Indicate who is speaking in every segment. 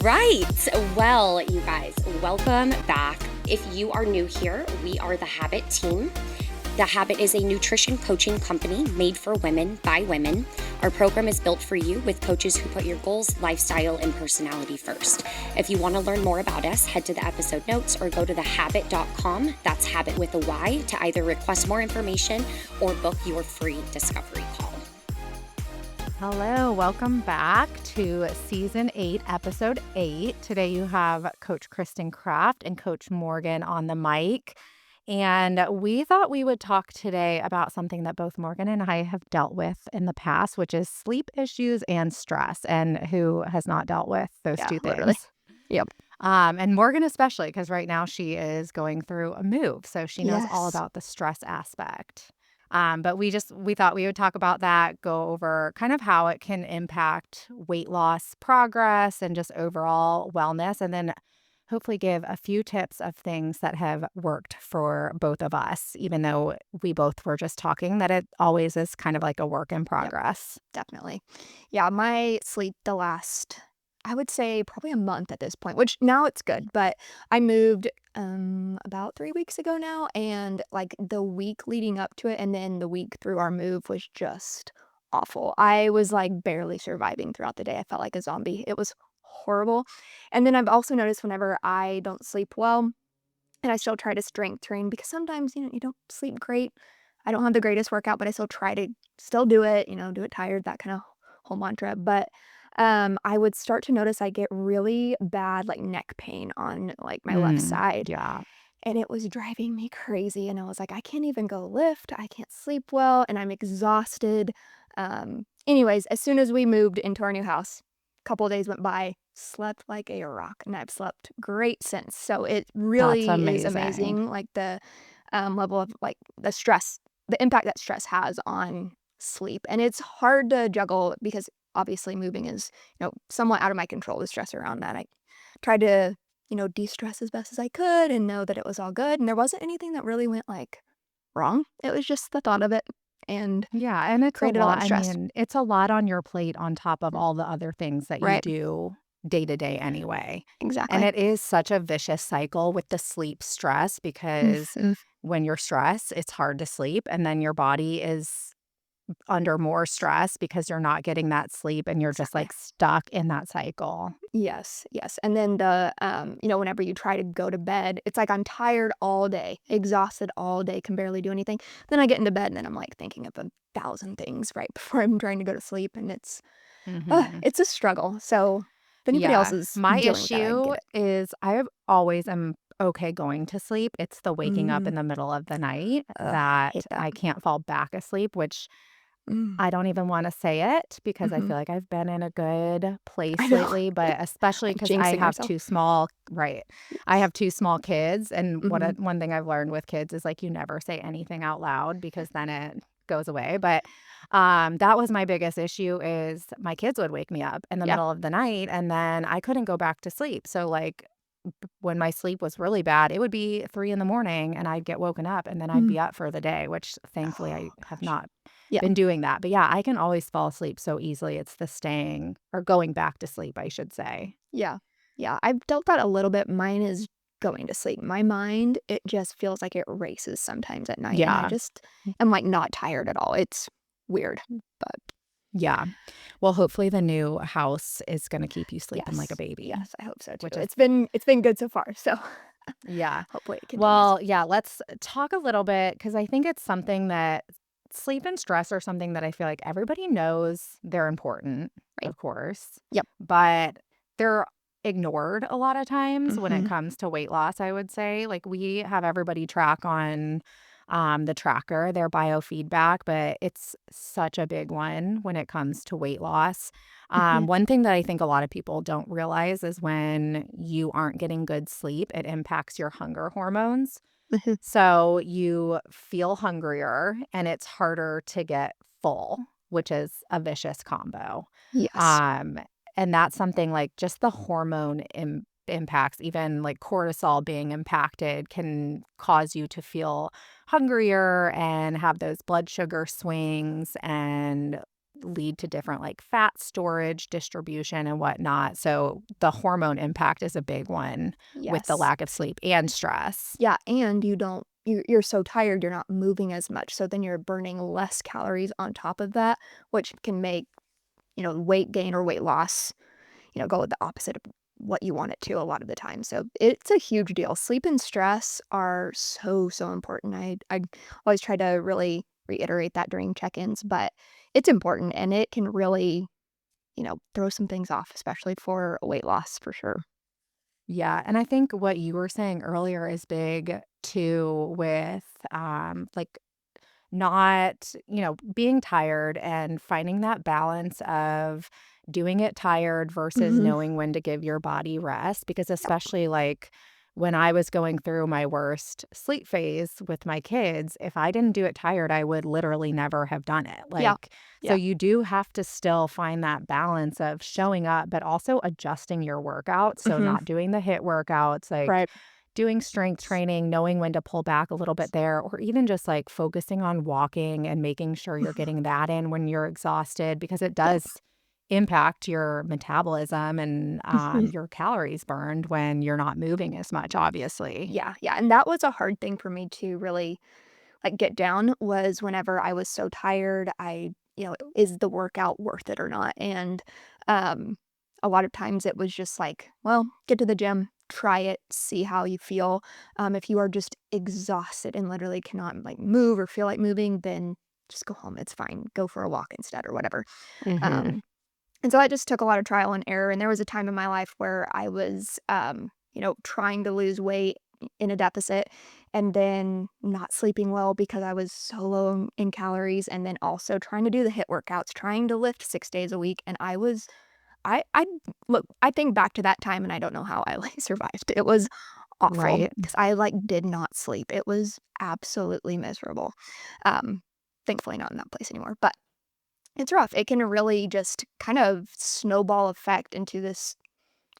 Speaker 1: right. Well, you guys, welcome back. If you are new here, we are the Habyt team. The Habyt is a nutrition coaching company made for women by women. Our program is built for you with coaches who put your goals, lifestyle, and personality first. If you want to learn more about us, head to the episode notes or go to thehabyt.com. That's Habyt with a Y to either request more information or book your free discovery call.
Speaker 2: Hello, welcome back to Season 8, Episode 8. Today you have Coach Kristen and Coach Morgan on the mic. And we thought we would talk today about something that both Morgan and I have dealt with in the past, which is sleep issues and stress. And who has not dealt with those two things?
Speaker 3: Literally. Yep.
Speaker 2: And Morgan especially, because right now she is going through a move. So she knows all
Speaker 3: Yes.
Speaker 2: about the stress aspect. But we thought we would talk about that, go over kind of how it can impact weight loss progress and just overall wellness, and then hopefully give a few tips of things that have worked for both of us, even though we both were just talking that it always is kind of like a work in progress.
Speaker 3: Definitely. Yeah, my sleep the last, I would say probably a month at this point, which now it's good, but I moved about 3 weeks ago now, and like the week leading up to it and then the week through our move was just awful. I was like barely surviving throughout the day. I felt like a zombie. It was horrible. And then I've also noticed whenever I don't sleep well and I still try to strength train because sometimes, you don't sleep great. I don't have the greatest workout, but I still try to still do it, do it tired, that kind of whole mantra. But I would start to notice I get really bad like neck pain on like my left side.
Speaker 2: Yeah.
Speaker 3: And it was driving me crazy. And I was like, I can't even go lift. I can't sleep well. And I'm exhausted. Anyways, as soon as we moved into our new house, a couple of days went by, slept like a rock. And I've slept great since. So it really is amazing. Like the level of like the stress, the impact that stress has on sleep. And it's hard to juggle because obviously moving is, somewhat out of my control, the stress around that. I tried to, de-stress as best as I could and know that it was all good. And there wasn't anything that really went like wrong. It was just the thought of it. And
Speaker 2: Yeah, and it's a
Speaker 3: created a lot
Speaker 2: lot.
Speaker 3: of
Speaker 2: I
Speaker 3: stress.
Speaker 2: mean, it's a lot on your plate on top of all the other things that you
Speaker 3: Right.
Speaker 2: do day to day anyway. And
Speaker 3: Exactly.
Speaker 2: it is such a vicious cycle with the sleep stress because
Speaker 3: Mhm.
Speaker 2: when you're stressed, it's hard to sleep. And then your body is under more stress because you're not getting that sleep and you're just like stuck in that cycle.
Speaker 3: Yes. And then whenever you try to go to bed, it's like I'm tired all day, exhausted all day, can barely do anything. Then I get into bed and then I'm like thinking of 1,000 things right before I'm trying to go to sleep, and it's a struggle. So if anybody else
Speaker 2: Yeah.
Speaker 3: is
Speaker 2: My
Speaker 3: dealing with that, I
Speaker 2: issue
Speaker 3: get it.
Speaker 2: is I always am okay going to sleep. It's the waking up
Speaker 3: Mm.
Speaker 2: in the middle of the night
Speaker 3: Ugh,
Speaker 2: that
Speaker 3: hate that.
Speaker 2: I can't fall back asleep, which
Speaker 3: Mm.
Speaker 2: I don't even want to say it because I
Speaker 3: Mhm.
Speaker 2: feel like I've been in a good place
Speaker 3: I know.
Speaker 2: lately, but especially
Speaker 3: Like
Speaker 2: because I
Speaker 3: jinxing
Speaker 2: have
Speaker 3: ourselves.
Speaker 2: I have two small kids. And
Speaker 3: Mhm.
Speaker 2: one thing I've learned with kids is like you never say anything out loud because then it goes away. But that was my biggest issue is my kids would wake me up in the
Speaker 3: Yeah.
Speaker 2: middle of the night and then I couldn't go back to sleep. So like when my sleep was really bad, it would be 3 in the morning and I'd get woken up and then I'd
Speaker 3: Mm.
Speaker 2: be up for the day, which thankfully I
Speaker 3: Oh
Speaker 2: have
Speaker 3: gosh.
Speaker 2: not
Speaker 3: Yeah.
Speaker 2: been doing that. But yeah, I can always fall asleep so easily. It's the staying or going back to sleep, I should say.
Speaker 3: Yeah. I've dealt that a little bit. Mine is going to sleep. My mind, it just feels like it races sometimes at night, and I
Speaker 2: Yeah.
Speaker 3: just am like not tired at all. It's weird, but
Speaker 2: Yeah. Well, hopefully the new house is going to keep you sleeping like a baby.
Speaker 3: yes, I hope so too.
Speaker 2: Which is
Speaker 3: It's been good so far, so
Speaker 2: yeah.
Speaker 3: hopefully it continues.
Speaker 2: Well, yeah, let's talk a little bit because I think it's something that sleep and stress are something that I feel like everybody knows they're important,
Speaker 3: Right.
Speaker 2: of course.
Speaker 3: Yep.
Speaker 2: But they're ignored a lot of times when it
Speaker 3: Mhm.
Speaker 2: comes to weight loss, I would say. Like we have everybody track on the tracker, their biofeedback, but it's such a big one when it comes to weight loss.
Speaker 3: Mhm.
Speaker 2: One thing that I think a lot of people don't realize is when you aren't getting good sleep, it impacts your hunger hormones.
Speaker 3: Mhm.
Speaker 2: So you feel hungrier and it's harder to get full, which is a vicious combo.
Speaker 3: Yes.
Speaker 2: Um, and that's something like just the hormone impacts, even like cortisol being impacted, can cause you to feel hungrier and have those blood sugar swings and lead to different like fat storage, distribution, and whatnot. So the hormone impact is a big one with the
Speaker 3: Yes.
Speaker 2: lack of sleep and stress.
Speaker 3: Yeah, and you're so tired, you're not moving as much, so then you're burning less calories on top of that, which can make, weight gain or weight loss, go the opposite of what you want it to a lot of the time. So it's a huge deal. Sleep and stress are so, so important. I always try to really reiterate that during check-ins, but it's important and it can really, throw some things off, especially for weight loss for sure.
Speaker 2: Yeah, and I think what you were saying earlier is big too with like not, being tired and finding that balance of doing it tired versus
Speaker 3: Mhm.
Speaker 2: knowing when to give your body rest. Because
Speaker 3: Yep.
Speaker 2: especially like when I was going through my worst sleep phase with my kids, if I didn't do it tired, I would literally never have done it.
Speaker 3: Yeah.
Speaker 2: Like, so
Speaker 3: Yeah.
Speaker 2: you do have to still find that balance of showing up, but also adjusting your workouts. So
Speaker 3: Mhm.
Speaker 2: not doing the hit workouts, like
Speaker 3: Right.
Speaker 2: doing strength training, knowing when to pull back a little bit there, or even just like focusing on walking and making sure you're
Speaker 3: Mhm.
Speaker 2: getting that in when you're exhausted, because it
Speaker 3: Yep.
Speaker 2: does impact your metabolism and
Speaker 3: Mhm.
Speaker 2: your calories burned when you're not moving as much, obviously.
Speaker 3: Yeah, yeah, and that was a hard thing for me to really, like, get down was whenever I was so tired, is the workout worth it or not? And, um, a lot of times it was just like, well, get to the gym, try it, see how you feel. If you are just exhausted and literally cannot, like, move or feel like moving, then just go home, it's fine. Go for a walk instead or whatever.
Speaker 2: Hmm.
Speaker 3: Um And so I just took a lot of trial and error, and there was a time in my life where I was, trying to lose weight in a deficit and then not sleeping well because I was so low in calories, and then also trying to do the hit workouts, trying to lift 6 days a week, and I look, I think back to that time, and I don't know how I, like, survived. It was awful
Speaker 2: Right.
Speaker 3: because I, like, did not sleep. It was absolutely miserable. Um, Thankfully not in that place anymore, but it's rough. It can really just kind of snowball effect into this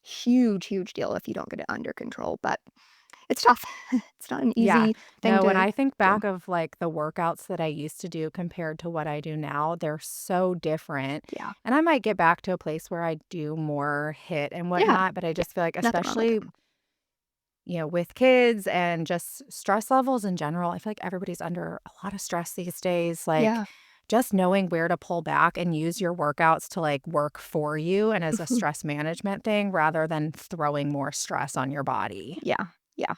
Speaker 3: huge, huge deal if you don't get it under control, but it's tough. It's not an
Speaker 2: Yeah.
Speaker 3: easy thing
Speaker 2: No, when
Speaker 3: to
Speaker 2: I think
Speaker 3: do.
Speaker 2: back of like the workouts that I used to do compared to what I do now, they're so different.
Speaker 3: Yeah.
Speaker 2: And I might get back to a place where I do more hit and
Speaker 3: Yeah.
Speaker 2: whatnot, but I
Speaker 3: Yeah.
Speaker 2: just feel like,
Speaker 3: Nothing wrong with
Speaker 2: especially
Speaker 3: it.
Speaker 2: with kids and just stress levels in general, I feel like everybody's under a lot of stress these days. Like,
Speaker 3: Yeah.
Speaker 2: just knowing where to pull back and use your workouts to like work for you and as a
Speaker 3: Mhm.
Speaker 2: stress management thing rather than throwing more stress on your body.
Speaker 3: Yeah. Yeah.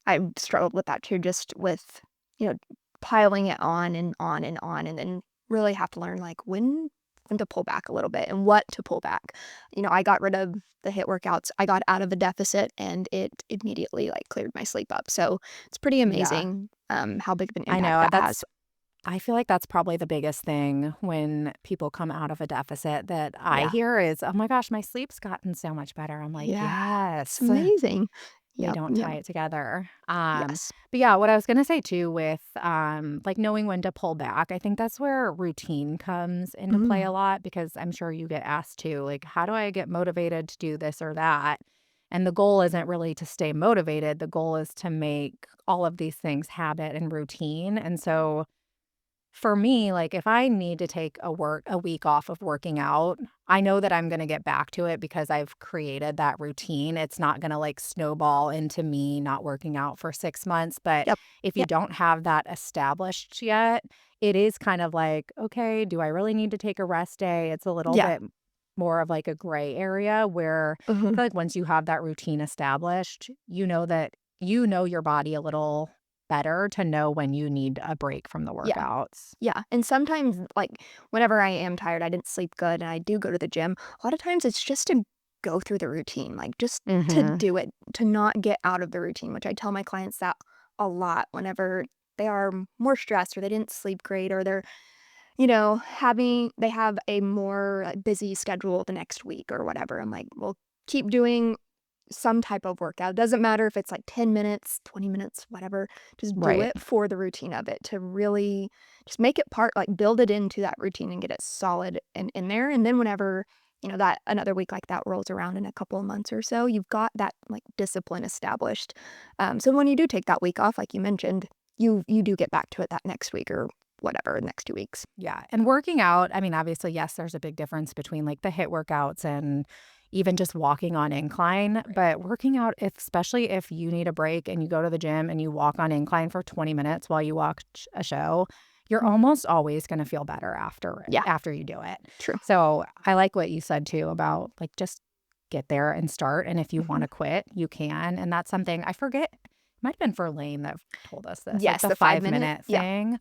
Speaker 3: I struggled with that too, just with, you know, piling it on and on and on, and then really have to learn like when to pull back a little bit and what to pull back. I got rid of the hit workouts. I got out of a deficit and it immediately like cleared my sleep up. So it's pretty
Speaker 2: Yeah,
Speaker 3: amazing how big of an
Speaker 2: I
Speaker 3: impact
Speaker 2: know.
Speaker 3: that has.
Speaker 2: I feel like that's probably the biggest thing when people come out of a deficit that I
Speaker 3: Yeah.
Speaker 2: hear is, oh my gosh, my sleep's gotten so much better. I'm like,
Speaker 3: Yeah. It's
Speaker 2: yes.
Speaker 3: amazing.
Speaker 2: They
Speaker 3: Yep.
Speaker 2: don't
Speaker 3: Yep.
Speaker 2: tie it together.
Speaker 3: Yes.
Speaker 2: But yeah, what I was gonna say too with like knowing when to pull back, I think that's where routine comes into play
Speaker 3: Mm.
Speaker 2: a lot because I'm sure you get asked too, like, how do I get motivated to do this or that? And the goal isn't really to stay motivated. The goal is to make all of these things habit and routine. And so for me, like, if I need to take a week off of working out, I know that I'm gonna get back to it because I've created that routine. It's not gonna, like, snowball into me not working out for 6 months, but
Speaker 3: Yep.
Speaker 2: if you
Speaker 3: Yep.
Speaker 2: don't have that established yet, it is kind of like, "Okay, do I really need to take a rest day?" It's a little
Speaker 3: Yeah.
Speaker 2: bit more of, like, a gray area where I
Speaker 3: Mhm.
Speaker 2: feel like once you have that routine established, you know that you know your body a little better to know when you need a break from the
Speaker 3: Yeah.
Speaker 2: workouts.
Speaker 3: Yeah, and sometimes, like, whenever I am tired, I didn't sleep good, and I do go to the gym, a lot of times it's just to go through the routine, like, just to
Speaker 2: Mhm.
Speaker 3: do it, to not get out of the routine, which I tell my clients that a lot whenever they are more stressed or they didn't sleep great or they're, they have a more, busy schedule the next week or whatever. I'm like, "Well, keep doing some type of workout. Doesn't matter if it's like 10 minutes, 20 minutes, whatever. Just do
Speaker 2: Right.
Speaker 3: it for the routine of it to really just make it part, like build it into that routine and get it solid and in there. And then whenever, that another week like that rolls around in a couple of months or so, you've got that like discipline established. So when you do take that week off, like you mentioned, you do get back to it that next week or whatever the next 2 weeks.
Speaker 2: Yeah. And working out, I mean, obviously, yes, there's a big difference between like the HIIT workouts and even just walking on incline. But working out, especially if you need a break and you go to the gym and you walk on incline for 20 minutes while you watch a show, you're
Speaker 3: Mhm.
Speaker 2: almost always going to feel better after
Speaker 3: Yeah.
Speaker 2: you do it.
Speaker 3: True.
Speaker 2: So I like what you said too about like just get there and start. And if you want to quit, you can. And that's something I forget. It might have been for Lane that told us this, like
Speaker 3: Yes,
Speaker 2: the
Speaker 3: the
Speaker 2: 5
Speaker 3: 5 minute.
Speaker 2: minute
Speaker 3: Yeah.
Speaker 2: thing.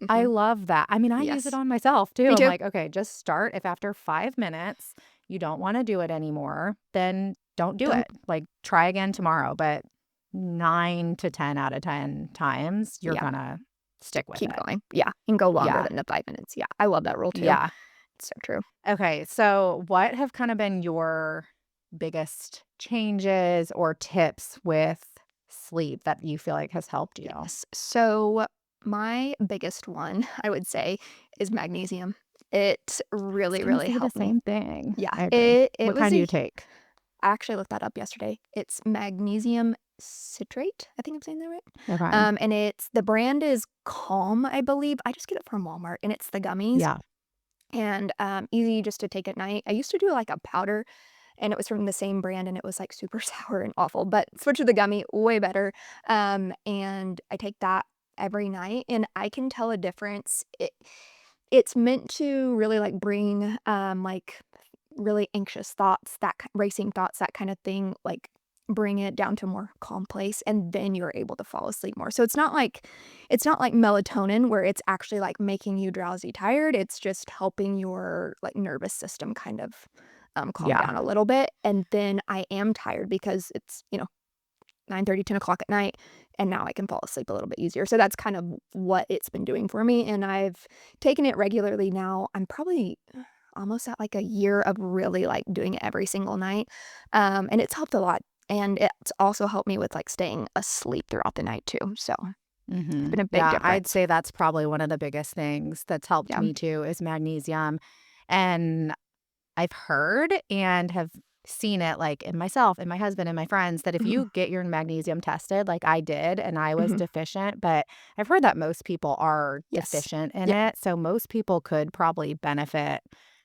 Speaker 2: I
Speaker 3: Mhm.
Speaker 2: love that. I mean, I use it
Speaker 3: Yes.
Speaker 2: on myself too.
Speaker 3: Me
Speaker 2: I'm
Speaker 3: too.
Speaker 2: like, okay, just start. If after 5 minutes you don't want to do it anymore, then don't do
Speaker 3: Don't
Speaker 2: it. Like try again tomorrow. But 9 to 10 out of 10 times, you're
Speaker 3: Yeah.
Speaker 2: gonna stick with
Speaker 3: Keep
Speaker 2: it.
Speaker 3: going. Yeah. And go longer
Speaker 2: Yeah.
Speaker 3: than the 5 minutes. Yeah. I love that rule too.
Speaker 2: Yeah.
Speaker 3: It's so true.
Speaker 2: Okay. So what have kind of been your biggest changes or tips with sleep that you feel like has helped you?
Speaker 3: Yes. So my biggest one, I would say, is magnesium. It
Speaker 2: I was
Speaker 3: really,
Speaker 2: gonna
Speaker 3: really
Speaker 2: say the
Speaker 3: helped me.
Speaker 2: same thing.
Speaker 3: Yeah.
Speaker 2: I agree.
Speaker 3: It
Speaker 2: What
Speaker 3: was
Speaker 2: kind do
Speaker 3: a
Speaker 2: you take?
Speaker 3: I actually looked that up yesterday. It's magnesium citrate. I think I'm saying that right.
Speaker 2: Okay.
Speaker 3: And the brand is Calm, I believe. I just get it from Walmart, and it's the gummies,
Speaker 2: Yeah.
Speaker 3: and easy just to take at night. I used to do like a powder, and it was from the same brand, and it was like super sour and awful. But switch to the gummy, way better. And I take that every night, and I can tell a difference. It's meant to really like bring like really anxious thoughts, racing thoughts, that kind of thing, like bring it down to a more calm place, and then you're able to fall asleep more. So it's not like melatonin where it's actually like making you drowsy tired. It's just helping your like nervous system kind of calm
Speaker 2: Yeah.
Speaker 3: down a little bit. And then I am tired because it's 9:30, 10 o'clock at night, and now I can fall asleep a little bit easier. So that's kind of what it's been doing for me, and I've taken it regularly now. I'm probably almost at like a year of really like doing it every single night. And it's helped a lot. And it's also helped me with like staying asleep throughout the night too. So it's been a big
Speaker 2: Yeah, I'd
Speaker 3: difference.
Speaker 2: say that's probably one of the biggest things that's helped
Speaker 3: Yeah.
Speaker 2: me too is magnesium. And I've heard and have seen it like in myself and my husband and my friends that if
Speaker 3: Mhm.
Speaker 2: you get your magnesium tested, like I did, and I was
Speaker 3: Mhm.
Speaker 2: deficient, but I've heard that most people are
Speaker 3: Yes.
Speaker 2: deficient in
Speaker 3: Yeah.
Speaker 2: it. So most people could probably benefit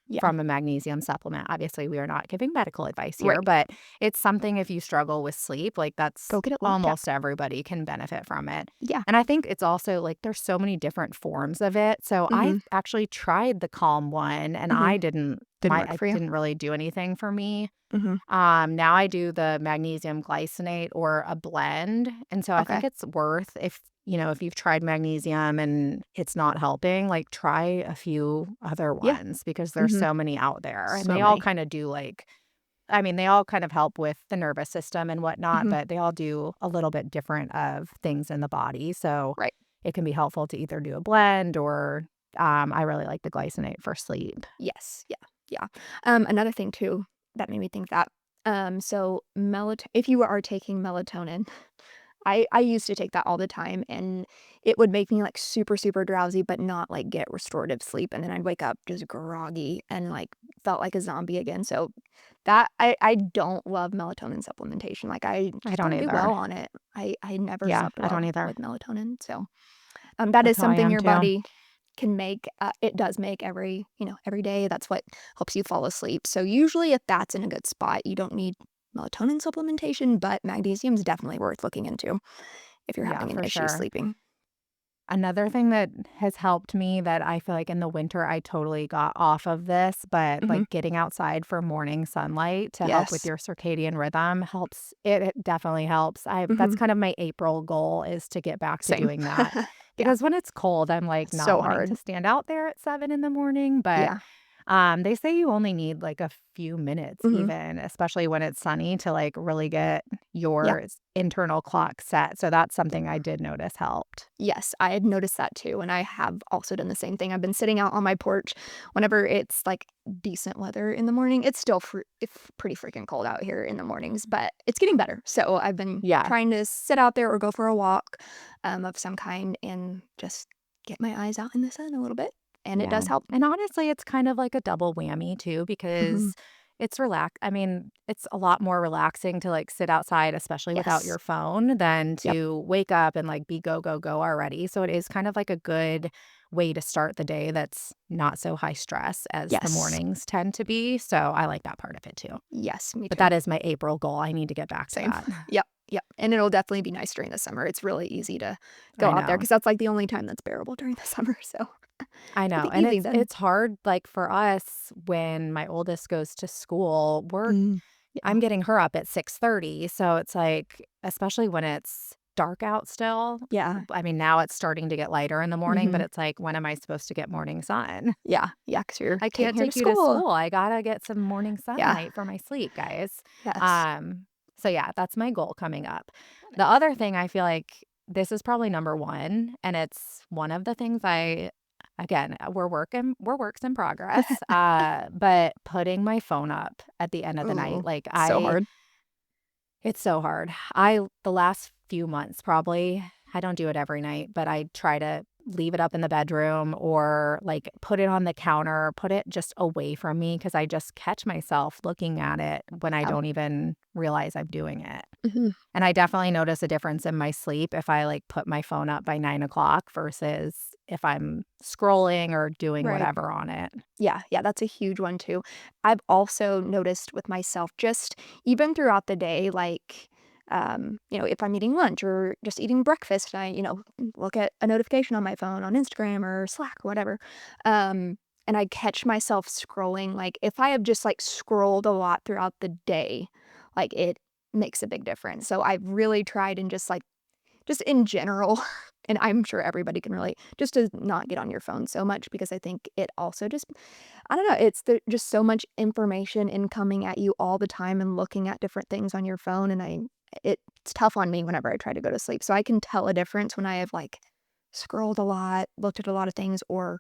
Speaker 3: Yeah.
Speaker 2: from a magnesium supplement. Obviously, we are not giving medical advice here,
Speaker 3: Right.
Speaker 2: but it's something if you struggle with sleep, like that's
Speaker 3: Go get it looked at.
Speaker 2: almost everybody can benefit from it.
Speaker 3: Yeah.
Speaker 2: And I think it's also like there's so many different forms of it. So I
Speaker 3: Mhm.
Speaker 2: actually tried the Calm one and
Speaker 3: Mhm. Didn't work
Speaker 2: I
Speaker 3: for you.
Speaker 2: didn't really do anything for me.
Speaker 3: Mhm.
Speaker 2: Now I do the magnesium glycinate or a blend. And so I think
Speaker 3: Okay.
Speaker 2: it's worth if you've tried magnesium and it's not helping, like try a few other
Speaker 3: Yeah.
Speaker 2: ones because there's
Speaker 3: Mhm.
Speaker 2: so many out there and
Speaker 3: So
Speaker 2: they all
Speaker 3: many.
Speaker 2: kind of do they all kind of help with the nervous system and whatnot,
Speaker 3: Mhm.
Speaker 2: but they all do a little bit different of things in the body. So
Speaker 3: Right.
Speaker 2: it can be helpful to either do a blend or I really like the glycinate for sleep.
Speaker 3: Yes. Yeah. Yeah. Another thing too that made me think that, so if you are taking melatonin, I used to take that all the time, and it would make me like super, super drowsy, but not like get restorative sleep. And then I'd wake up just groggy and like felt like a zombie again. So that I don't love melatonin supplementation. Like I
Speaker 2: I
Speaker 3: just
Speaker 2: don't
Speaker 3: don't do well
Speaker 2: either.
Speaker 3: on it. I never
Speaker 2: Yeah,
Speaker 3: slept
Speaker 2: I don't
Speaker 3: well
Speaker 2: either.
Speaker 3: with melatonin. So that is
Speaker 2: That's how I
Speaker 3: something
Speaker 2: am
Speaker 3: your
Speaker 2: too.
Speaker 3: body can make. It does make every day. That's what helps you fall asleep. So usually if that's in a good spot, you don't need melatonin supplementation, but magnesium is definitely worth looking into if you're
Speaker 2: Yeah,
Speaker 3: having an
Speaker 2: for
Speaker 3: issue
Speaker 2: sure.
Speaker 3: sleeping.
Speaker 2: Another thing that has helped me that I feel like in the winter I totally got off of this, but
Speaker 3: Mhm.
Speaker 2: like getting outside for morning sunlight to help with
Speaker 3: Yes.
Speaker 2: your circadian rhythm helps. It definitely helps. That's
Speaker 3: Mhm.
Speaker 2: kind of my April goal is to get back to
Speaker 3: Same.
Speaker 2: doing that.
Speaker 3: Yeah.
Speaker 2: Because when it's cold, I'm like not
Speaker 3: So
Speaker 2: wanting to
Speaker 3: hard.
Speaker 2: stand out there at 7 in the morning, but
Speaker 3: Yeah.
Speaker 2: they say you only need like a few minutes
Speaker 3: Mhm.
Speaker 2: even, especially when it's sunny to like really get
Speaker 3: Yeah.
Speaker 2: your internal clock set. So that's something I did notice helped.
Speaker 3: Yes, I had noticed that too, and I have also done the same thing. I've been sitting out on my porch whenever it's like decent weather in the morning. It's still it's pretty freaking cold out here in the mornings, but it's getting better. So I've been
Speaker 2: Yeah.
Speaker 3: trying to sit out there or go for a walk of some kind and just get my eyes out in the sun a little bit, and it
Speaker 2: Yeah.
Speaker 3: does help.
Speaker 2: And honestly, it's kind of like a double whammy too,
Speaker 3: Mhm.
Speaker 2: because I mean, it's a lot more relaxing to like sit outside, especially without
Speaker 3: Yes.
Speaker 2: your phone, than
Speaker 3: Yep.
Speaker 2: to wake up and like be go, go, go already. So it is kind of like a good way to start the day that's not so high stress as the
Speaker 3: Yes.
Speaker 2: mornings tend to be. So I like that part of it too.
Speaker 3: Yes, me
Speaker 2: But
Speaker 3: too.
Speaker 2: that is my April goal. I need to get back to
Speaker 3: Same.
Speaker 2: that.
Speaker 3: Yep, yep, and it'll definitely be nice during the summer. It's really easy to go
Speaker 2: I
Speaker 3: out there
Speaker 2: know.
Speaker 3: because that's, like, the only time that's bearable during the summer, so
Speaker 2: I
Speaker 3: it'll
Speaker 2: know.
Speaker 3: be
Speaker 2: And
Speaker 3: easy
Speaker 2: it's
Speaker 3: then.
Speaker 2: it's hard like for us when my oldest goes to school,
Speaker 3: Mm. Yeah.
Speaker 2: I'm getting her up at 6:30, so it's like especially when it's dark out still.
Speaker 3: Yeah.
Speaker 2: I mean, now it's starting to get lighter in the morning, but
Speaker 3: Mhm.
Speaker 2: it's like, when am I supposed to get morning sun?
Speaker 3: Yeah, yeah, 'cause you're
Speaker 2: I
Speaker 3: taking
Speaker 2: can't
Speaker 3: her to
Speaker 2: take you to
Speaker 3: school.
Speaker 2: school. I gotta get some morning
Speaker 3: Yeah.
Speaker 2: sunlight for my sleep, guys.
Speaker 3: Yes.
Speaker 2: Um, so yeah, that's my goal coming up. The other thing I feel like this is probably number one, and it's one of the things again, we're works in progress. But putting my phone up at the end of the night,
Speaker 3: Ooh,
Speaker 2: like
Speaker 3: so hard.
Speaker 2: it's so hard. The last few months probably, I don't do it every night, but I try to leave it up in the bedroom or like put it on the counter, put it just away from me because I just catch myself looking at it when I
Speaker 3: Yeah.
Speaker 2: don't even realize I'm doing it.
Speaker 3: Mhm.
Speaker 2: And I definitely notice a difference in my sleep if I like put my phone up by 9 o'clock versus if I'm scrolling or doing
Speaker 3: Right.
Speaker 2: whatever on it.
Speaker 3: Yeah, yeah, that's a huge one too. I've also noticed with myself just even throughout the day, like, if I'm eating lunch or just eating breakfast, and look at a notification on my phone on Instagram or Slack or whatever. And I catch myself scrolling, like if I have just like scrolled a lot throughout the day, like it makes a big difference. So I've really tried and just in general, and I'm sure everybody can relate, just to not get on your phone so much because I think it also just I don't know, just so much information incoming at you all the time and looking at different things on your phone, and it's tough on me whenever I try to go to sleep, so I can tell a difference when I have, like, scrolled a lot, looked at a lot of things, or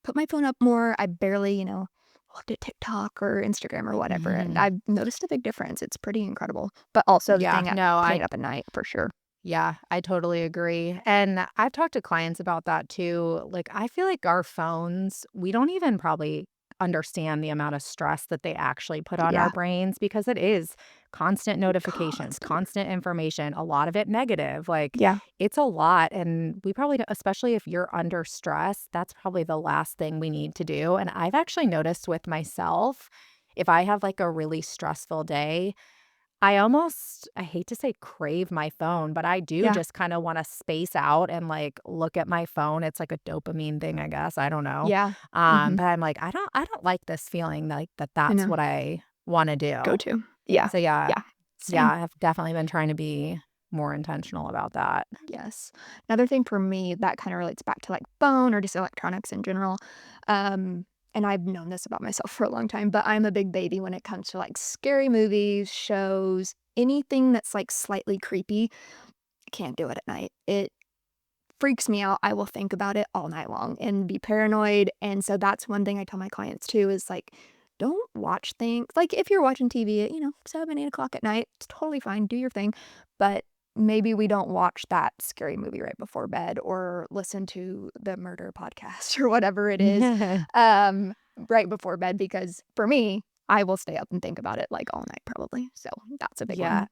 Speaker 3: put my phone up more. I barely, looked at TikTok or Instagram or whatever, and
Speaker 2: Mhm.
Speaker 3: I've noticed a big difference. It's pretty incredible, but also the
Speaker 2: Yeah,
Speaker 3: thing at
Speaker 2: no,
Speaker 3: putting
Speaker 2: I
Speaker 3: it up at night for sure.
Speaker 2: Yeah, I totally agree. And I've talked to clients about that too. Like, I feel like our phones, we don't even probably understand the amount of stress that they actually put on our
Speaker 3: Yeah,
Speaker 2: brains because it is constant notifications,
Speaker 3: constant.
Speaker 2: constant information, a lot of it negative. Like,
Speaker 3: Yeah.
Speaker 2: it's a lot. And we probably, especially if you're under stress, that's probably the last thing we need to do. And I've actually noticed with myself, if I have like a really stressful day, I hate to say crave my phone, but I do
Speaker 3: Yeah.
Speaker 2: just kinda wanna space out and, like, look at my phone. It's like a dopamine thing, I guess, I don't know.
Speaker 3: Yeah. Mhm.
Speaker 2: But I'm like, I don't like this feeling like
Speaker 3: I
Speaker 2: that's
Speaker 3: know.
Speaker 2: what I wanna
Speaker 3: Go
Speaker 2: do.
Speaker 3: to. Yeah.
Speaker 2: So, yeah.
Speaker 3: Yeah.
Speaker 2: Yeah,
Speaker 3: Same.
Speaker 2: I have definitely been trying to be more intentional about that.
Speaker 3: Yes. Another thing for me that kinda relates back to, like, phone or just electronics in general, and I've known this about myself for a long time, but I'm a big baby when it comes to, like, scary movies, shows, anything that's, like, slightly creepy. I can't do it at night. It freaks me out. I will think about it all night long and be paranoid, and so that's one thing I tell my clients too is, like, don't watch things like, if you're watching TV at, 7, 8 o'clock at night, it's totally fine, do your thing, but maybe we don't watch that scary movie right before bed or listen to the murder podcast or whatever it is, um, right before bed because for me, I will stay up and think about it, like, all night probably, so that's a big
Speaker 2: Yeah,
Speaker 3: one.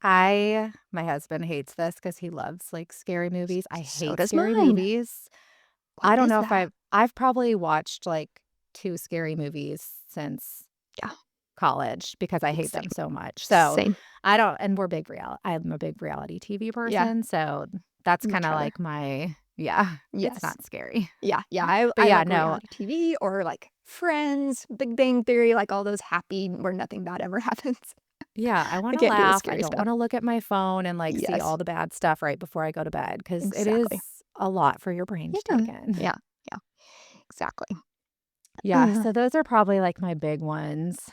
Speaker 2: my husband hates this because he loves, like, scary movies. I
Speaker 3: So
Speaker 2: hate
Speaker 3: does
Speaker 2: scary
Speaker 3: mine.
Speaker 2: movies.
Speaker 3: What
Speaker 2: I don't
Speaker 3: is
Speaker 2: know if
Speaker 3: that?
Speaker 2: I've probably watched, like, 2 scary movies since
Speaker 3: Yeah,
Speaker 2: college because I hate them
Speaker 3: same,
Speaker 2: so much. So,
Speaker 3: same.
Speaker 2: I don't and I'm a big reality TV
Speaker 3: Yeah,
Speaker 2: person, so that's
Speaker 3: much
Speaker 2: kinda
Speaker 3: rather.
Speaker 2: like my yeah, it's
Speaker 3: Yes.
Speaker 2: not scary.
Speaker 3: Yeah, yeah, I
Speaker 2: But
Speaker 3: I
Speaker 2: yeah,
Speaker 3: like
Speaker 2: no,
Speaker 3: reality TV or, like, Friends, Big Bang Theory, like, all those happy where nothing bad ever happens.
Speaker 2: yeah, I
Speaker 3: I
Speaker 2: wanna
Speaker 3: can't do the
Speaker 2: laugh. I
Speaker 3: scary
Speaker 2: don't
Speaker 3: stuff.
Speaker 2: wanna look at my phone and, like, see all
Speaker 3: Yes,
Speaker 2: the bad stuff right before I go to bed because it is
Speaker 3: exactly.
Speaker 2: a lot for your brain to take
Speaker 3: Yeah,
Speaker 2: in.
Speaker 3: yeah, yeah, exactly.
Speaker 2: Yeah,
Speaker 3: Uh,
Speaker 2: so those are probably, like, my big ones.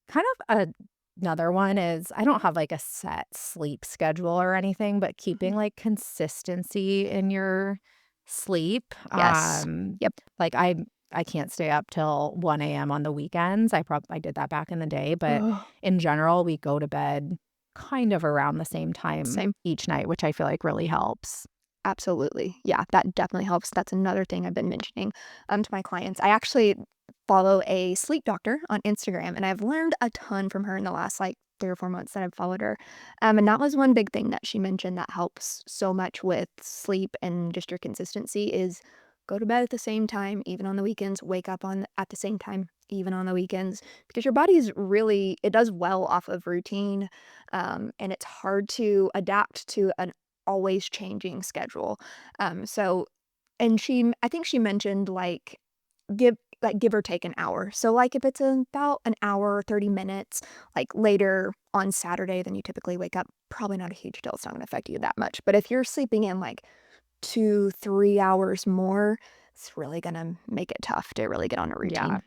Speaker 2: Kind of another one is I don't have, like, a set sleep schedule or anything, but
Speaker 3: mhm.
Speaker 2: keeping, like, consistency in your sleep.
Speaker 3: Yes. Yep.
Speaker 2: Like, I can't stay up till 1 a.m. on the weekends. I did that back in the day, but
Speaker 3: Oh,
Speaker 2: in general, we go to bed kind of around the same time
Speaker 3: same.
Speaker 2: each night, which I feel like really helps.
Speaker 3: Absolutely. Yeah, that definitely helps. That's another thing I've been mentioning, to my clients. I actually follow a sleep doctor on Instagram, and I've learned a ton from her in the last, like, 3 or 4 months that I've followed her. And that was one big thing that she mentioned that helps so much with sleep and just your consistency is go to bed at the same time, even on the weekends, wake up at the same time, even on the weekends, because your body is really, it does well off of routine. And it's hard to adapt to an always changing schedule. So, and I think she mentioned give or take an hour. So like if it's about an hour, 30 minutes, like later on Saturday than you typically wake up, probably not a huge deal. It's not going to affect you that much. But if you're sleeping in like 2, 3 hours more, it's really going to make it tough to really get on a
Speaker 2: Yeah.
Speaker 3: routine.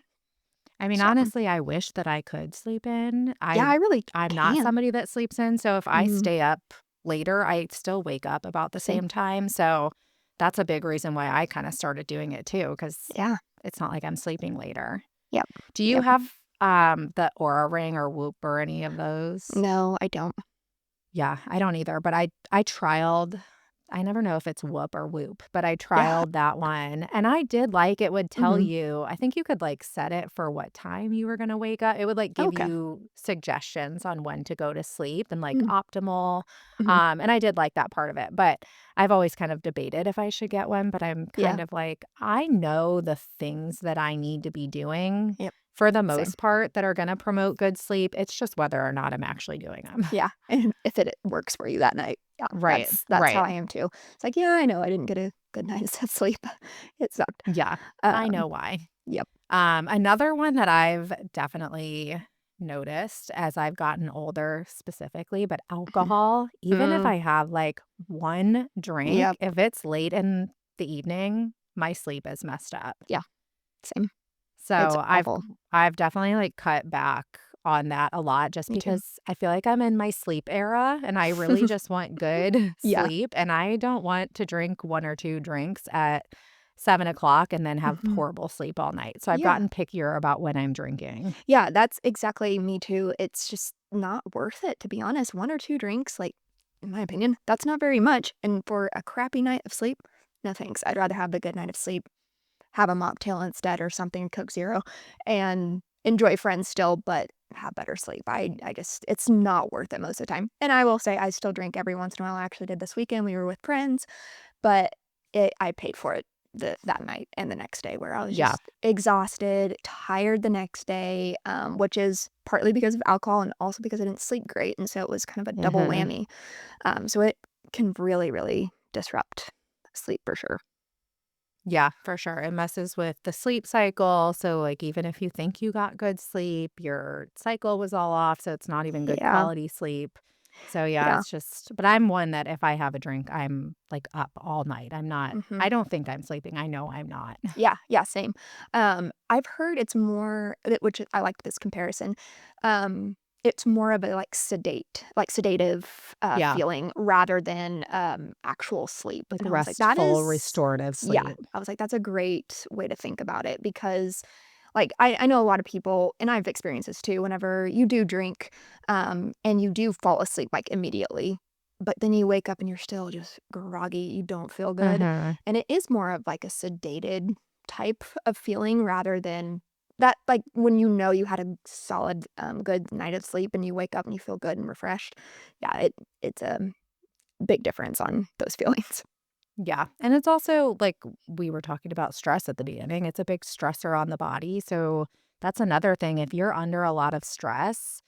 Speaker 2: I mean,
Speaker 3: So
Speaker 2: honestly, I wish that I could sleep in.
Speaker 3: yeah, I really
Speaker 2: I'm not
Speaker 3: can't.
Speaker 2: somebody that sleeps in, so if I
Speaker 3: Mhm.
Speaker 2: stay up later, I still wake up about the
Speaker 3: Same.
Speaker 2: same time. So that's a big reason why I kind of started doing it too, because
Speaker 3: Yeah.
Speaker 2: it's not like I'm sleeping later.
Speaker 3: Yep.
Speaker 2: Do you
Speaker 3: Yep.
Speaker 2: have the Aura Ring or Whoop or any of those?
Speaker 3: No, I don't.
Speaker 2: Yeah, I don't either, but I trialed. I never know if it's Whoop or Whoop, but I
Speaker 3: Yeah.
Speaker 2: trialed that one and I did like it would tell
Speaker 3: Mhm.
Speaker 2: you, I think you could like set it for what time you were going to wake up. It would like give
Speaker 3: Okay.
Speaker 2: you suggestions on when to go to sleep and like
Speaker 3: Mm.
Speaker 2: optimal.
Speaker 3: Mhm.
Speaker 2: And I did like that part of it, but I've always kind of debated if I should get one, but I'm
Speaker 3: Yeah.
Speaker 2: kind of like, I know the things that I need to be doing
Speaker 3: Yep.
Speaker 2: for the
Speaker 3: Same.
Speaker 2: most part that are going to promote good sleep. It's just whether or not I'm actually doing them.
Speaker 3: Yeah. And if it works for you that night. Yeah.
Speaker 2: Right.
Speaker 3: That's how
Speaker 2: Right.
Speaker 3: I am too. It's like, yeah, I know I didn't get a good night's sleep. It sucked.
Speaker 2: Yeah, I
Speaker 3: Um,
Speaker 2: know why.
Speaker 3: yep.
Speaker 2: Another one that I've definitely noticed as I've gotten older specifically, but alcohol, even if
Speaker 3: Mm,
Speaker 2: I have like one drink,
Speaker 3: yep.
Speaker 2: if it's late in the evening, my sleep is messed up.
Speaker 3: Yeah. Same. It's
Speaker 2: So
Speaker 3: awful.
Speaker 2: I've definitely like cut back on that a lot just
Speaker 3: Me too.
Speaker 2: because I feel like I'm in my sleep era and I really just want good
Speaker 3: Yeah.
Speaker 2: sleep and I don't want to drink one or two drinks at 7 o'clock and then have
Speaker 3: Mhm.
Speaker 2: horrible sleep all night. So I've
Speaker 3: Yeah.
Speaker 2: gotten pickier about when I'm drinking.
Speaker 3: Yeah, that's exactly me too. It's just not worth it, to be honest. 1 or 2 drinks, like, in my opinion, that's not very much. And for a crappy night of sleep, no thanks. I'd rather have a good night of sleep, have a mocktail instead or something, Coke Zero, and enjoy friends still, but have better sleep. I just, it's not worth it most of the time. And I will say I still drink every once in a while. I actually did this weekend. We were with friends, but I paid for it that night and the next day where I was
Speaker 2: Yeah.
Speaker 3: just exhausted, tired the next day, which is partly because of alcohol and also because I didn't sleep great, and so it was kind of a double
Speaker 2: Hmm.
Speaker 3: whammy. So it can really, really disrupt sleep for sure.
Speaker 2: Yeah, for sure. It messes with the sleep cycle. So, like, even if you think you got good sleep, your cycle was all off. So, it's not even good
Speaker 3: Yeah,
Speaker 2: quality sleep. So, yeah,
Speaker 3: yeah,
Speaker 2: it's just, but I'm one that if I have a drink, I'm like up all night.
Speaker 3: mhm.
Speaker 2: I don't think I'm sleeping. I know I'm not.
Speaker 3: Yeah, yeah, same. I've heard it's more, which I like this comparison. It's more of a like sedative
Speaker 2: Yeah.
Speaker 3: feeling rather than actual sleep.
Speaker 2: Like
Speaker 3: And I was like, that
Speaker 2: restful,
Speaker 3: is,
Speaker 2: restorative
Speaker 3: yeah.
Speaker 2: sleep.
Speaker 3: I was like, that's a great way to think about it because, like, I know a lot of people, and I've experienced this too. Whenever you do drink, and you do fall asleep like immediately, but then you wake up and you're still just groggy. You don't feel good,
Speaker 2: Hmm.
Speaker 3: and it is more of like a sedated type of feeling rather than that, like, when you know you had a solid, good night of sleep and you wake up and you feel good and refreshed. Yeah, it's a big difference on those feelings.
Speaker 2: Yeah. And it's also like we were talking about stress at the beginning, it's a big stressor on the body. So, that's another thing. If you're under a lot of stress,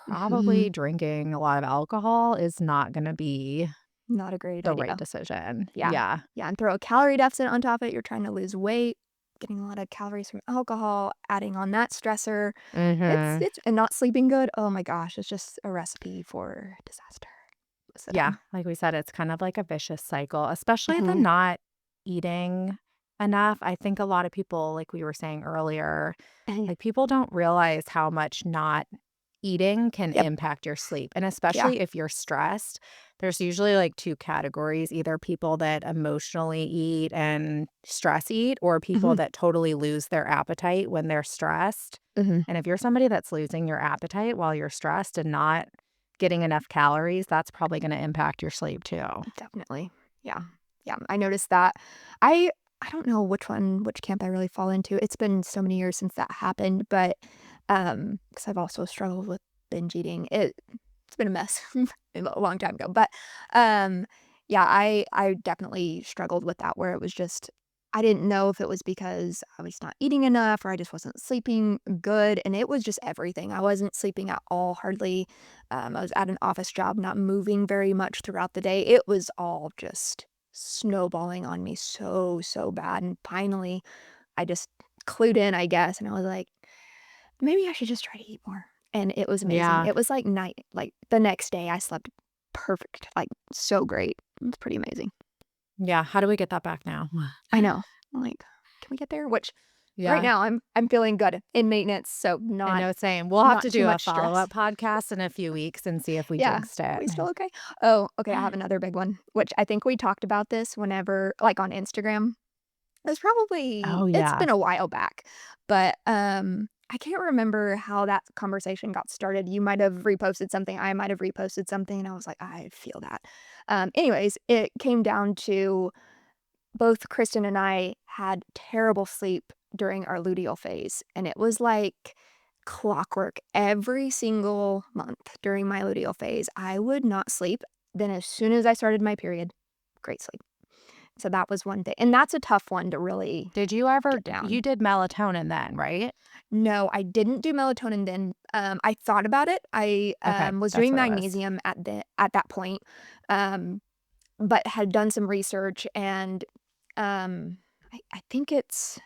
Speaker 3: Mhm.
Speaker 2: probably drinking a lot of alcohol is not gonna be
Speaker 3: Not a great
Speaker 2: the right
Speaker 3: idea.
Speaker 2: decision.
Speaker 3: Yeah.
Speaker 2: Yeah.
Speaker 3: Yeah, and throw a calorie deficit on top of it, you're trying to lose weight, getting a lot of calories from alcohol, adding on that stressor.
Speaker 2: Mhm.
Speaker 3: It's and not sleeping good, oh my gosh, it's just a recipe for disaster most of the
Speaker 2: Yeah,
Speaker 3: time.
Speaker 2: like we said, it's kind of like a vicious cycle, especially the
Speaker 3: Mhm.
Speaker 2: not eating enough. I think a lot of people, like we were saying earlier,
Speaker 3: Eh,
Speaker 2: like people don't realize how much not eating can
Speaker 3: yep.
Speaker 2: impact your sleep. And
Speaker 3: Yeah.
Speaker 2: especially if you're stressed, there's usually like two categories, either people that emotionally eat and stress eat, or people
Speaker 3: Mhm.
Speaker 2: that totally lose their appetite when they're stressed.
Speaker 3: Mhm.
Speaker 2: And if you're somebody that's losing your appetite while you're stressed and not getting enough calories, that's probably gonna impact your sleep too.
Speaker 3: Definitely. Yeah. Yeah, I noticed that. I I don't know which camp I really fall into. It's been so many years since that happened, but, because 'cause I've also struggled with binge eating. It's been a mess a long time ago, but, yeah, I definitely struggled with that where it was just I didn't know if it was because I was not eating enough or I just wasn't sleeping good. And it was just everything. I wasn't sleeping at all, hardly. I was at an office job, not moving very much throughout the day. It was all just snowballing on me so bad. And finally, I just clued in, I guess. And I was like, maybe I should just try to eat more. And it was amazing.
Speaker 2: Yeah.
Speaker 3: It was like night, like the next day I slept perfect, like so great. It's pretty amazing.
Speaker 2: Yeah. How do we get that back now?
Speaker 3: I know. I'm like, can we get there? Which right
Speaker 2: Yeah.
Speaker 3: now I'm feeling good in maintenance, so
Speaker 2: I
Speaker 3: not
Speaker 2: know, same. We'll have
Speaker 3: not
Speaker 2: to
Speaker 3: too
Speaker 2: do a
Speaker 3: much stress.
Speaker 2: follow-up podcast in a few weeks and see if we
Speaker 3: Yeah.
Speaker 2: jinxed
Speaker 3: Are
Speaker 2: it.
Speaker 3: we still okay? Oh, okay. I have another big one, which I think we talked about this whenever, like on Instagram.
Speaker 2: Oh,
Speaker 3: It's
Speaker 2: yeah.
Speaker 3: been a while back, but I can't remember how that conversation got started. You might have reposted something, I might have reposted something, and I was like, I feel that. Anyways, it came down to both Kristen and I had terrible sleep during our luteal phase, and it was like clockwork. Every single month during my luteal phase, I would not sleep. Then as soon as I started my period, great sleep. So that was one thing, and that's a tough one to really
Speaker 2: Did you ever,
Speaker 3: get down.
Speaker 2: you did melatonin then, right?
Speaker 3: No, I didn't do melatonin then. I thought about it. I
Speaker 2: Okay.
Speaker 3: was
Speaker 2: That's
Speaker 3: doing
Speaker 2: what it was.
Speaker 3: magnesium at that point, um, but had done some research and I think it's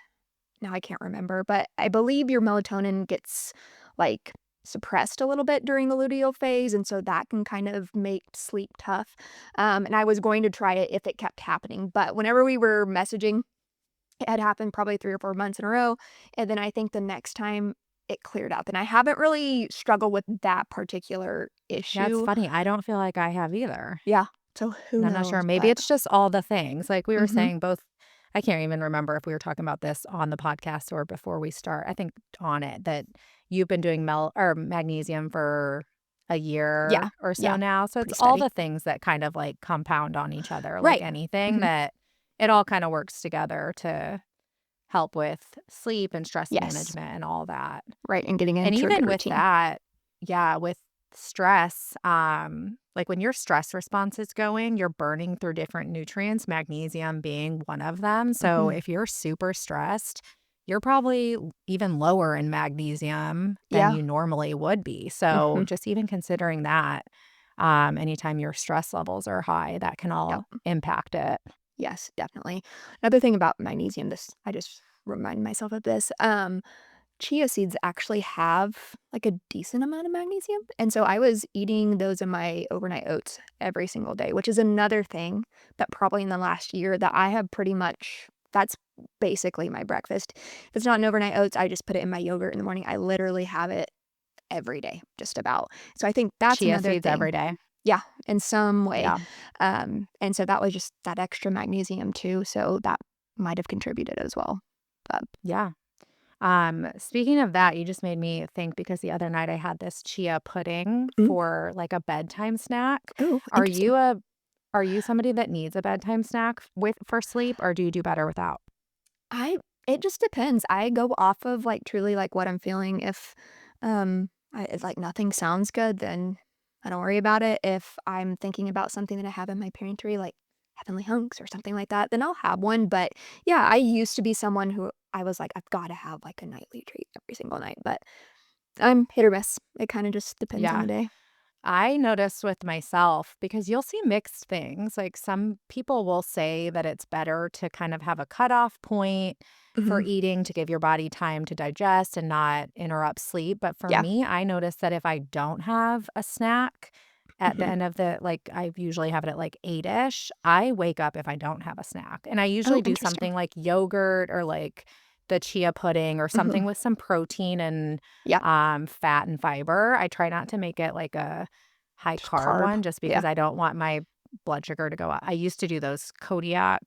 Speaker 3: now I can't remember, but I believe your melatonin gets like suppressed a little bit during the luteal phase, and so that can kind of make sleep tough. And I was going to try it if it kept happening, but whenever we were messaging, it had happened probably 3 or 4 months in a row, and then I think the next time it cleared up, and I haven't really struggled with that particular
Speaker 2: Yeah, it's
Speaker 3: issue.
Speaker 2: funny. I don't feel like I have either.
Speaker 3: Yeah, so who
Speaker 2: And I'm not sure.
Speaker 3: knows,
Speaker 2: Maybe
Speaker 3: but
Speaker 2: it's just all the things. Like we were
Speaker 3: mhm.
Speaker 2: saying, both, I can't even remember if we were talking about this on the podcast or before we start. I think on it that you've been doing magnesium for a
Speaker 3: Yeah,
Speaker 2: year or so
Speaker 3: yeah,
Speaker 2: now. So it's
Speaker 3: pretty
Speaker 2: all
Speaker 3: steady.
Speaker 2: the things that kind of like compound on each other, like
Speaker 3: Right.
Speaker 2: anything
Speaker 3: Mhm.
Speaker 2: that it all kind of works together to help with sleep and stress
Speaker 3: Yes,
Speaker 2: management and all that.
Speaker 3: right, and getting
Speaker 2: And
Speaker 3: into a
Speaker 2: even
Speaker 3: good
Speaker 2: with
Speaker 3: routine.
Speaker 2: that, yeah, with stress, like when your stress response is going, you're burning through different nutrients, magnesium being one of them. So
Speaker 3: Mhm.
Speaker 2: if you're super stressed, you're probably even lower in magnesium than
Speaker 3: Yeah.
Speaker 2: you normally would be. So
Speaker 3: Mhm.
Speaker 2: just even considering that, anytime your stress levels are high, that can all
Speaker 3: Yep.
Speaker 2: impact it.
Speaker 3: Yes, definitely. Another thing about magnesium, this I just remind myself of this. Chia seeds actually have like a decent amount of magnesium. And so I was eating those in my overnight oats every single day, which is another thing that probably in the last year that I have pretty much that's basically my breakfast. If it's not an overnight oats, I just put it in my yogurt in the morning. I literally have it every day, just about. So I think that's
Speaker 2: Chia
Speaker 3: another
Speaker 2: seeds
Speaker 3: thing.
Speaker 2: every day.
Speaker 3: Yeah, in some way.
Speaker 2: Yeah.
Speaker 3: And so that was just that extra magnesium too. So that might have contributed as well. But
Speaker 2: Yeah. Speaking of that, you just made me think because the other night I had this chia pudding
Speaker 3: mm,
Speaker 2: for like a bedtime snack.
Speaker 3: oh,
Speaker 2: Are
Speaker 3: interesting.
Speaker 2: you a are you somebody that needs a bedtime snack with for sleep, or do you do better without?
Speaker 3: I It just depends. I go off of like truly like what I'm feeling. If like nothing sounds good, then I don't worry about it. If I'm thinking about something that I have in my pantry, like heavenly hunks or something like that, then I'll have one. But yeah, I used to be someone who I was like, I've got to have like a nightly treat every single night. But I'm hit or miss. It kind of just depends on
Speaker 2: Yeah.
Speaker 3: the day.
Speaker 2: I notice with myself because you'll see mixed things. Like some people will say that it's better to kind of have a cutoff point for
Speaker 3: Hmm.
Speaker 2: eating to give your body time to digest and not interrupt sleep. But for
Speaker 3: Yeah.
Speaker 2: me, I notice that if I don't have a snack at the
Speaker 3: Hmm.
Speaker 2: end of like I usually have it at like 8-ish, I wake up if I don't have a snack. And I usually
Speaker 3: Oh,
Speaker 2: do
Speaker 3: interesting.
Speaker 2: something like yogurt or like the chia pudding or
Speaker 3: Hmm.
Speaker 2: something with some protein and
Speaker 3: Yeah.
Speaker 2: fat and fiber. I try not to make it like a high
Speaker 3: Just
Speaker 2: carb
Speaker 3: carb.
Speaker 2: one just
Speaker 3: Yeah.
Speaker 2: because I don't want my blood sugar to go up. I used to do those Kodiak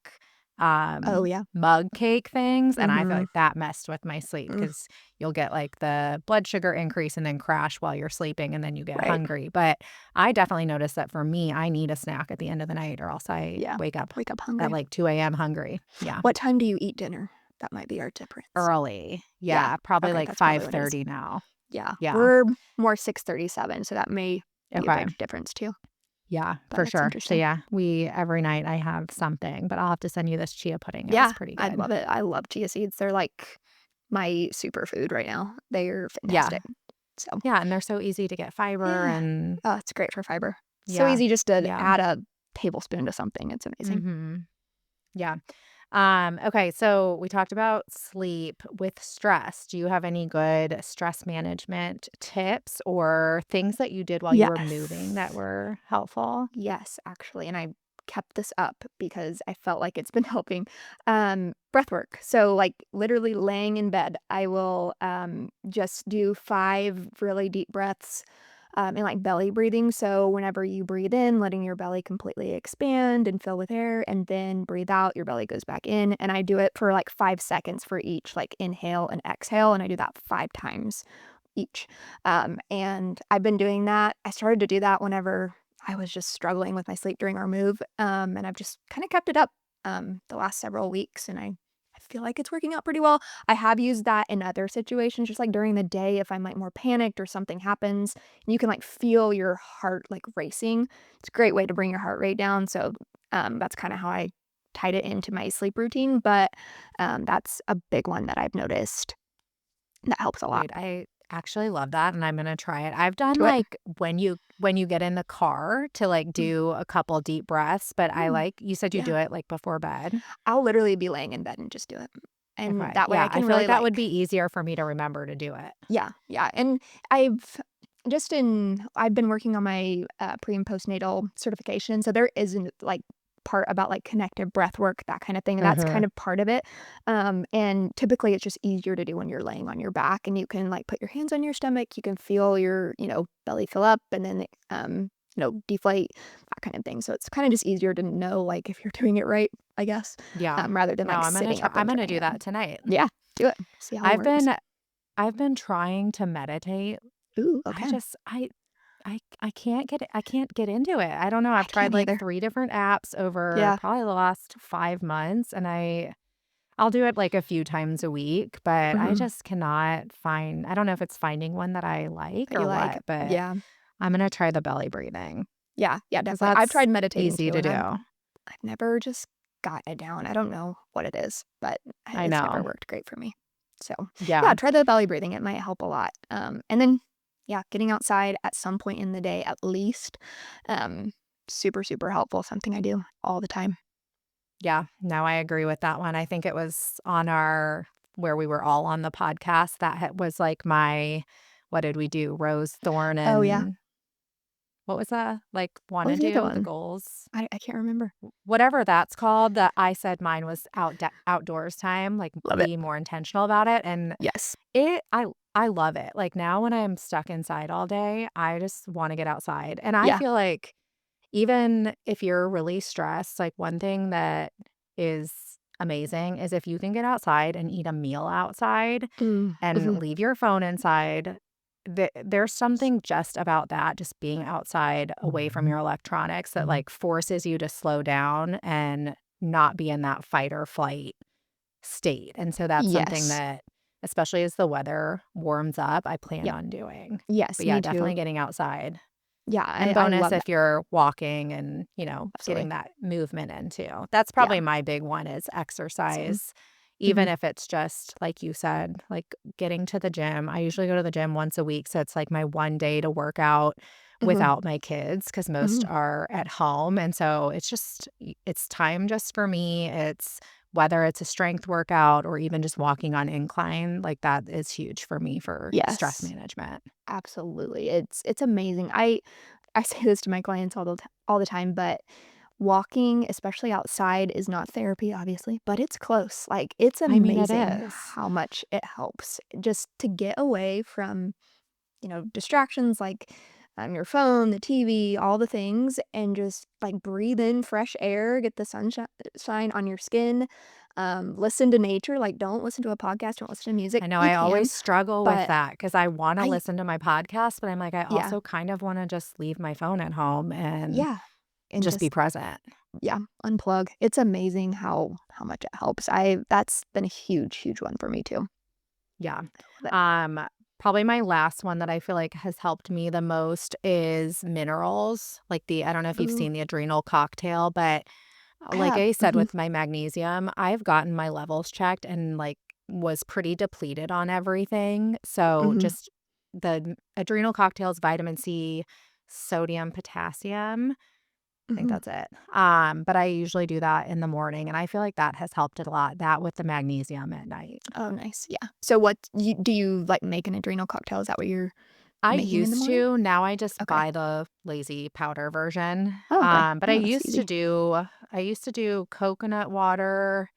Speaker 3: Oh, yeah.
Speaker 2: mug cake things, and I feel
Speaker 3: Hmm.
Speaker 2: like that messed with my sleep because you'll get like the blood sugar increase and then crash while you're sleeping and then you get
Speaker 3: Right.
Speaker 2: hungry. But I definitely noticed that for me, I need a snack at the end of the night or else I
Speaker 3: Yeah.
Speaker 2: wake up
Speaker 3: Wake up
Speaker 2: at
Speaker 3: hungry.
Speaker 2: like 2 a.m. hungry. Yeah.
Speaker 3: What time do you eat dinner? That might be our difference.
Speaker 2: Early.
Speaker 3: Yeah.
Speaker 2: Yeah. Probably
Speaker 3: Okay,
Speaker 2: like
Speaker 3: that's probably what it is.
Speaker 2: 5:30 now.
Speaker 3: Yeah.
Speaker 2: Yeah.
Speaker 3: We're more 6:37, so that may be a
Speaker 2: Okay.
Speaker 3: big difference too.
Speaker 2: Yeah,
Speaker 3: But
Speaker 2: for
Speaker 3: that's
Speaker 2: sure. So
Speaker 3: interesting.
Speaker 2: yeah, every night I have something, but I'll have to send you this chia pudding. It was
Speaker 3: Yeah,
Speaker 2: pretty
Speaker 3: I'd
Speaker 2: good.
Speaker 3: love it. I love chia seeds. They're like my superfood right now. They're
Speaker 2: Yeah.
Speaker 3: fantastic. So,
Speaker 2: Yeah, and they're so easy to get fiber
Speaker 3: yeah.
Speaker 2: and
Speaker 3: Oh, it's great for fiber. So
Speaker 2: yeah.
Speaker 3: easy just to
Speaker 2: Yeah.
Speaker 3: add a tablespoon to something. It's amazing.
Speaker 2: Mhm. Yeah. Okay, so we talked about sleep with stress. Do you have any good stress management tips or things that you did while you were moving that
Speaker 3: Yes.
Speaker 2: were helpful?
Speaker 3: Yes, actually, and I kept this up because I felt like it's been helping. Breath work. So, like, literally laying in bed, I will, just do 5 really deep breaths, and, like, belly breathing. So whenever you breathe in, letting your belly completely expand and fill with air, and then breathe out, your belly goes back in, and I do it for, like, 5 seconds for each, like, inhale and exhale, and I do that 5 times each. And I've been doing that. I started to do that whenever I was just struggling with my sleep during our move. And I've just kind of kept it up the last several weeks, and I feel like it's working out pretty well. I have used that in other situations, just like during the day if I'm like more panicked or something happens, and you can like feel your heart like racing. It's a great way to bring your heart rate down. So that's kind of how I tied it into my sleep routine. But that's a big one that I've noticed that helps a lot.
Speaker 2: Dude, I actually love that and I'm gonna try it. I've done
Speaker 3: Do it.
Speaker 2: like when you get in the car to like
Speaker 3: Mm,
Speaker 2: do a couple deep breaths, but I
Speaker 3: mm,
Speaker 2: like you said you
Speaker 3: yeah.
Speaker 2: do it like before bed.
Speaker 3: I'll literally be laying in bed and just do it. And
Speaker 2: Okay.
Speaker 3: that way
Speaker 2: Yeah,
Speaker 3: I
Speaker 2: I
Speaker 3: can
Speaker 2: feel like
Speaker 3: really
Speaker 2: that would be
Speaker 3: like
Speaker 2: easier for me to remember to do it.
Speaker 3: yeah, yeah. And I've I've been working on my pre and postnatal certification. So there isn't like part about like connective breath work, that kind of thing. And that's
Speaker 2: Mhm.
Speaker 3: kind of part of it. And typically it's just easier to do when you're laying on your back and you can like put your hands on your stomach. You can feel your, belly fill up and then deflate, that kind of thing. So it's kind of just easier to know like if you're doing it right, I guess,
Speaker 2: Yeah.
Speaker 3: rather than
Speaker 2: No,
Speaker 3: like
Speaker 2: I'm gonna
Speaker 3: sitting
Speaker 2: try
Speaker 3: up
Speaker 2: I'm
Speaker 3: and
Speaker 2: gonna
Speaker 3: trying
Speaker 2: do
Speaker 3: it.
Speaker 2: that tonight.
Speaker 3: Yeah, do it. See how it
Speaker 2: I've
Speaker 3: works.
Speaker 2: been I've been trying to meditate.
Speaker 3: Ooh,
Speaker 2: I
Speaker 3: okay.
Speaker 2: just I can't get into it. I don't know.
Speaker 3: I
Speaker 2: I've tried
Speaker 3: can't
Speaker 2: like
Speaker 3: either.
Speaker 2: 3 different apps over
Speaker 3: Yeah.
Speaker 2: probably the last 5 months and I'll do it like a few times a week, but I
Speaker 3: Mhm.
Speaker 2: just cannot find I don't know if it's finding one that I like
Speaker 3: That
Speaker 2: or
Speaker 3: you like.
Speaker 2: what, but
Speaker 3: Yeah.
Speaker 2: I'm gonna try the belly breathing
Speaker 3: Yeah, yeah,
Speaker 2: because
Speaker 3: definitely. I've
Speaker 2: that's
Speaker 3: tried meditating
Speaker 2: easy
Speaker 3: too,
Speaker 2: to
Speaker 3: and
Speaker 2: do.
Speaker 3: I've never just gotten it down. I don't know what it is, but
Speaker 2: I
Speaker 3: it's never
Speaker 2: know.
Speaker 3: worked great for me. So, yeah,
Speaker 2: Yeah.
Speaker 3: try the belly breathing. It might help a lot. And then, yeah, getting outside at some point in the day at least, um, super, super helpful. Something I do all the time.
Speaker 2: Yeah. No, I agree with that one. I think it was on our where we were all on the podcast that was like my what did we do? Rose, thorn,
Speaker 3: Oh, yeah.
Speaker 2: and what was that? Like
Speaker 3: What
Speaker 2: wanna
Speaker 3: was the other
Speaker 2: do, the
Speaker 3: one?
Speaker 2: goals?
Speaker 3: I can't remember.
Speaker 2: Whatever that's called, that I said mine was outdoors time, like
Speaker 3: Love it.
Speaker 2: being more intentional about it. And
Speaker 3: Yes.
Speaker 2: It I love it. Like, now when I'm stuck inside all day, I just wanna get outside, and I
Speaker 3: Yeah.
Speaker 2: feel like even if you're really stressed, like, one thing that is amazing is if you can get outside and eat a meal outside
Speaker 3: Mm,
Speaker 2: and
Speaker 3: mhm.
Speaker 2: leave your phone inside, there's something just about that, just being outside away from your electronics that, like, forces you to slow down and not be in that fight or flight state, and so that's something
Speaker 3: Yes.
Speaker 2: that, especially as the weather warms up, I plan
Speaker 3: Yep.
Speaker 2: on doing.
Speaker 3: Yes,
Speaker 2: But yeah,
Speaker 3: me
Speaker 2: definitely
Speaker 3: too.
Speaker 2: getting outside.
Speaker 3: Yeah,
Speaker 2: And
Speaker 3: I
Speaker 2: bonus
Speaker 3: love that.
Speaker 2: if you're walking and, getting
Speaker 3: Absolutely.
Speaker 2: that movement in too. That's
Speaker 3: Yeah,
Speaker 2: probably my big one is
Speaker 3: same.
Speaker 2: exercise, even
Speaker 3: Mhm.
Speaker 2: if it's just, like you said, like getting to the gym. I usually go to the gym once a week, so it's like my one day to work out
Speaker 3: Mhm.
Speaker 2: without my kids because most
Speaker 3: Mhm.
Speaker 2: are at home, and so it's just it's time just for me. It's whether it's a strength workout or even just walking on incline, like that is huge for me for stress
Speaker 3: Yes,
Speaker 2: management.
Speaker 3: absolutely. It's amazing. I say this to my clients all the time, but walking, especially outside, is not therapy, obviously, but it's close. Like it's
Speaker 2: I mean, it
Speaker 3: amazing
Speaker 2: is.
Speaker 3: how much it helps just to get away from distractions like your phone, the TV, all the things, and just like breathe in fresh air, get the sunshine shine on your skin, listen to nature. Like, don't listen to a podcast, don't listen to music.
Speaker 2: I know
Speaker 3: You
Speaker 2: I always
Speaker 3: can,
Speaker 2: struggle with
Speaker 3: but
Speaker 2: that because I wanna
Speaker 3: I,
Speaker 2: listen to my podcast, but I'm like, I
Speaker 3: yeah,
Speaker 2: also kind of wanna just leave my phone at home and
Speaker 3: yeah, and
Speaker 2: just be
Speaker 3: just
Speaker 2: present.
Speaker 3: yeah, unplug. It's amazing how much it helps. I That's been a huge, huge one for me too.
Speaker 2: Yeah.
Speaker 3: Love it.
Speaker 2: Um, Probably my last one that I feel like has helped me the most is minerals. Like I don't know if you've
Speaker 3: Ooh,
Speaker 2: seen the adrenal cocktail, but
Speaker 3: I
Speaker 2: like
Speaker 3: have.
Speaker 2: I said with my magnesium, I've gotten my levels checked and like was pretty depleted on everything. So
Speaker 3: Mhm.
Speaker 2: just the adrenal cocktails, vitamin C, sodium, potassium. I think
Speaker 3: Mhm.
Speaker 2: that's it. But I usually do that in the morning, and I feel like that has helped it a lot. That with the magnesium at night.
Speaker 3: Oh, nice. Yeah. So do you, like, make an adrenal cocktail? Is that what you're
Speaker 2: I
Speaker 3: making in the
Speaker 2: used
Speaker 3: morning?
Speaker 2: to. Now I just
Speaker 3: Okay.
Speaker 2: buy the lazy powder version.
Speaker 3: Oh, okay.
Speaker 2: But
Speaker 3: Oh, that's easy.
Speaker 2: I used to do coconut water,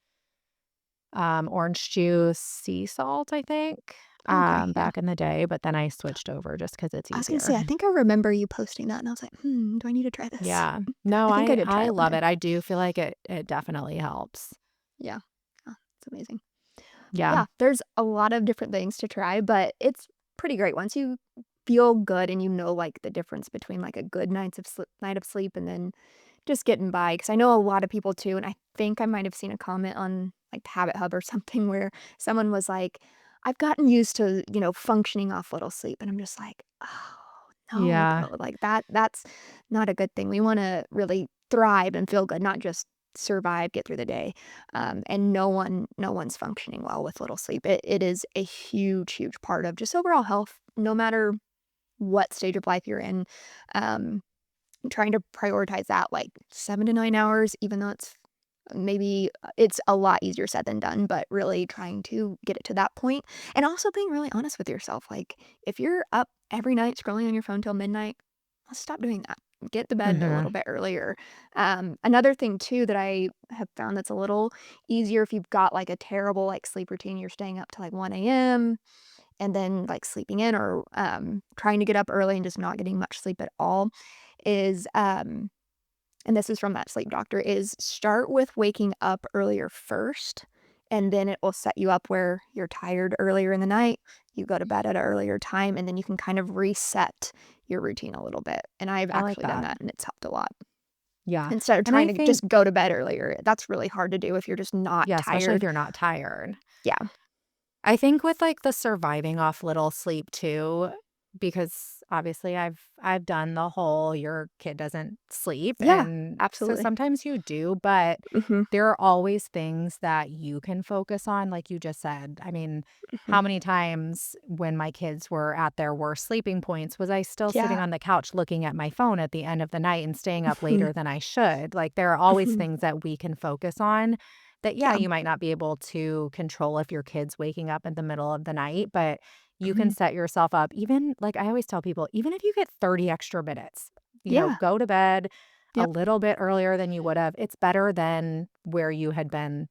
Speaker 2: orange juice, sea salt, I think,
Speaker 3: Okay, yeah.
Speaker 2: back in the day, but then I switched over just because it's
Speaker 3: I was gonna
Speaker 2: easier.
Speaker 3: say, I think I remember you posting that, and I was like, do I need to try this?"
Speaker 2: Yeah. No,
Speaker 3: I think I did try
Speaker 2: I
Speaker 3: it one
Speaker 2: love
Speaker 3: time.
Speaker 2: it. I do feel like it definitely helps.
Speaker 3: Yeah. Oh, it's amazing.
Speaker 2: Yeah.
Speaker 3: Yeah, there's a lot of different things to try, but it's pretty great once you feel good and you know, like, the difference between, like, a good night of sleep and then just getting by. Because I know a lot of people too, and I think I might have seen a comment on, like, the Habit Hub or something where someone was like, "I've gotten used to, functioning off little sleep," and I'm just like, "Oh, no,
Speaker 2: Yeah.
Speaker 3: though." Like, that's not a good thing. We wanna really thrive and feel good, not just survive, get through the day, and no one's functioning well with little sleep. It is a huge, huge part of just overall health, no matter what stage of life you're in. Um, Trying to prioritize that, like, 7 to 9 hours, even though it's a lot easier said than done, but really trying to get it to that point, and also being really honest with yourself, like, if you're up every night scrolling on your phone till midnight, let's stop doing that. Get to bed a
Speaker 2: Mhm.
Speaker 3: little bit earlier. Another thing too that I have found that's a little easier if you've got, like, a terrible, like, sleep routine, you're staying up to, like, 1 a.m. and then, like, sleeping in or, trying to get up early and just not getting much sleep at all is, and this is from that sleep doctor, is start with waking up earlier first, and then it will set you up where you're tired earlier in the night, you go to bed at an earlier time, and then you can kind of reset your routine a little bit, and I've
Speaker 2: I like
Speaker 3: actually done
Speaker 2: that.
Speaker 3: that, and it's helped a lot.
Speaker 2: Yeah.
Speaker 3: Instead of
Speaker 2: And I
Speaker 3: trying to
Speaker 2: think
Speaker 3: just go to bed earlier, that's really hard to do if you're just not
Speaker 2: yeah, especially if
Speaker 3: tired.
Speaker 2: you're not tired.
Speaker 3: Yeah.
Speaker 2: I think with, like, the surviving off little sleep too, because obviously I've done the whole your kid doesn't sleep,
Speaker 3: Yeah,
Speaker 2: and so
Speaker 3: absolutely.
Speaker 2: sometimes you do, but
Speaker 3: Mhm,
Speaker 2: there are always things that you can focus on, like you just said. I mean,
Speaker 3: mhm.
Speaker 2: how many times when my kids were at their worst sleeping points was I still sitting
Speaker 3: Yeah.
Speaker 2: on the couch looking at my phone at the end of the night and staying up
Speaker 3: Mhm,
Speaker 2: later than I should? Like, there are always
Speaker 3: mhm.
Speaker 2: things that we can focus on that, yeah,
Speaker 3: Yeah.
Speaker 2: you might not be able to control if your kid's waking up in the middle of the night, but you can
Speaker 3: Mhm.
Speaker 2: set yourself up. Even like I always tell people, even if you get 30 extra minutes,
Speaker 3: Yeah.
Speaker 2: go to bed a
Speaker 3: Yep.
Speaker 2: little bit earlier than you would have. It's better than where you had been,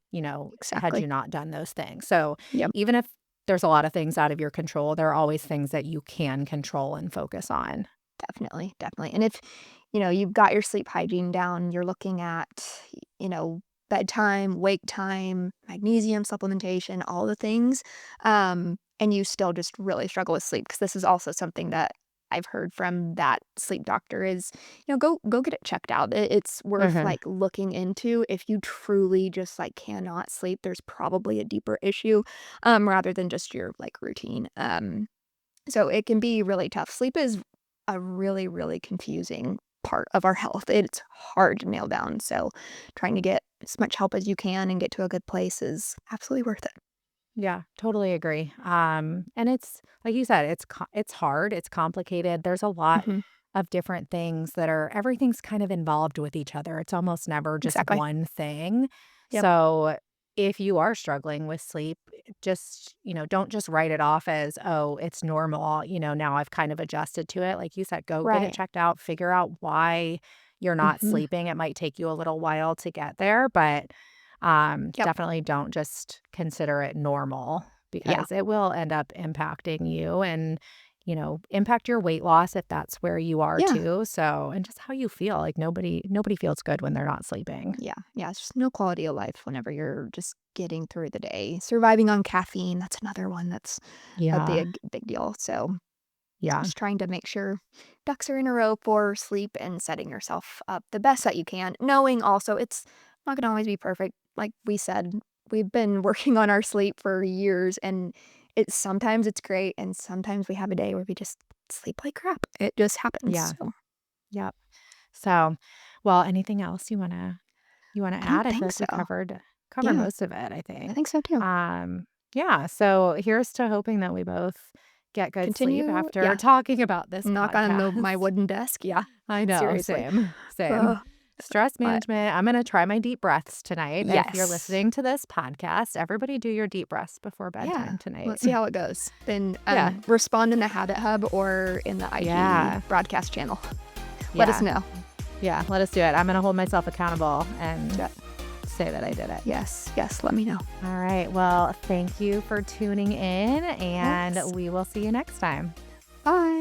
Speaker 2: had you
Speaker 3: Exactly.
Speaker 2: not done those things. So
Speaker 3: Yep.
Speaker 2: even if there's a lot of things out of your control, there are always things that you can control and focus on.
Speaker 3: Definitely, definitely. And if, you've got your sleep hygiene down, you're looking at, bedtime, wake time, magnesium supplementation, all the things, and you still just really struggle with sleep, because this is also something that I've heard from that sleep doctor is, go get it checked out. It's worth,
Speaker 2: Mhm.
Speaker 3: like, looking into. If you truly just, like, cannot sleep, there's probably a deeper issue, rather than just your, like, routine. So it can be really tough. Sleep is a really, really confusing part of our health. It's hard to nail down. So trying to get as much help as you can and get to a good place is absolutely worth it.
Speaker 2: Yeah, totally agree. And it's like you said, it's hard, it's complicated. There's a lot
Speaker 3: Mhm.
Speaker 2: of different things that are everything's kind of involved with each other. It's almost never just
Speaker 3: Exactly.
Speaker 2: one thing.
Speaker 3: Yep.
Speaker 2: So if you are struggling with sleep, just, don't just write it off as, oh, it's normal. Now I've kind of adjusted to it. Like you said, go get it
Speaker 3: Right.
Speaker 2: checked out, figure out why you're not
Speaker 3: Mhm.
Speaker 2: sleeping. It might take you a little while to get there, but
Speaker 3: Yep.
Speaker 2: definitely don't just consider it normal
Speaker 3: Yeah.
Speaker 2: because it will end up impacting you and, impact your weight loss if that's where you are
Speaker 3: Yeah.
Speaker 2: too. So, and just how you feel. Like nobody feels good when they're not sleeping.
Speaker 3: Yeah. Yeah. It's just no quality of life whenever you're just getting through the day. Surviving on caffeine, that's another one that's a
Speaker 2: Yeah.
Speaker 3: big, big deal. So
Speaker 2: Yeah.
Speaker 3: just trying to make sure ducks are in a row for sleep and setting yourself up the best that you can, knowing also it's not going to always be perfect. Like we said, we've been working on our sleep for years, and sometimes it's great, and sometimes we have a day where we just sleep like crap. It just happens.
Speaker 2: Yeah.
Speaker 3: So
Speaker 2: Yep. So, well, anything else you wanna
Speaker 3: I don't
Speaker 2: add? I feel
Speaker 3: think
Speaker 2: like we
Speaker 3: so.
Speaker 2: covered
Speaker 3: Yeah,
Speaker 2: most of it, I
Speaker 3: I
Speaker 2: think.
Speaker 3: think so too.
Speaker 2: Yeah, so here's to hoping that we both get good sleep
Speaker 3: Continue.
Speaker 2: after
Speaker 3: Yeah.
Speaker 2: talking about this
Speaker 3: Knock on my
Speaker 2: podcast.
Speaker 3: wooden desk. Yeah.
Speaker 2: I know,
Speaker 3: Seriously.
Speaker 2: same.
Speaker 3: Uh,
Speaker 2: Stress
Speaker 3: but
Speaker 2: management. I'm gonna try my deep breaths tonight. If you're
Speaker 3: yes.
Speaker 2: listening to this podcast, everybody do your deep breaths before
Speaker 3: Yeah.
Speaker 2: bedtime tonight.
Speaker 3: Let's see how it goes. Then
Speaker 2: Yeah.
Speaker 3: respond in the Habyt Hub or in the IG
Speaker 2: Yeah.
Speaker 3: broadcast channel. Let us
Speaker 2: Yeah.
Speaker 3: know.
Speaker 2: Yeah, let us do it. I'm gonna hold myself accountable and
Speaker 3: Yeah.
Speaker 2: say that I did it.
Speaker 3: Yes. Let me know.
Speaker 2: All right. Well, thank you for tuning in, and
Speaker 3: Yes.
Speaker 2: we will see you next time.
Speaker 3: Bye.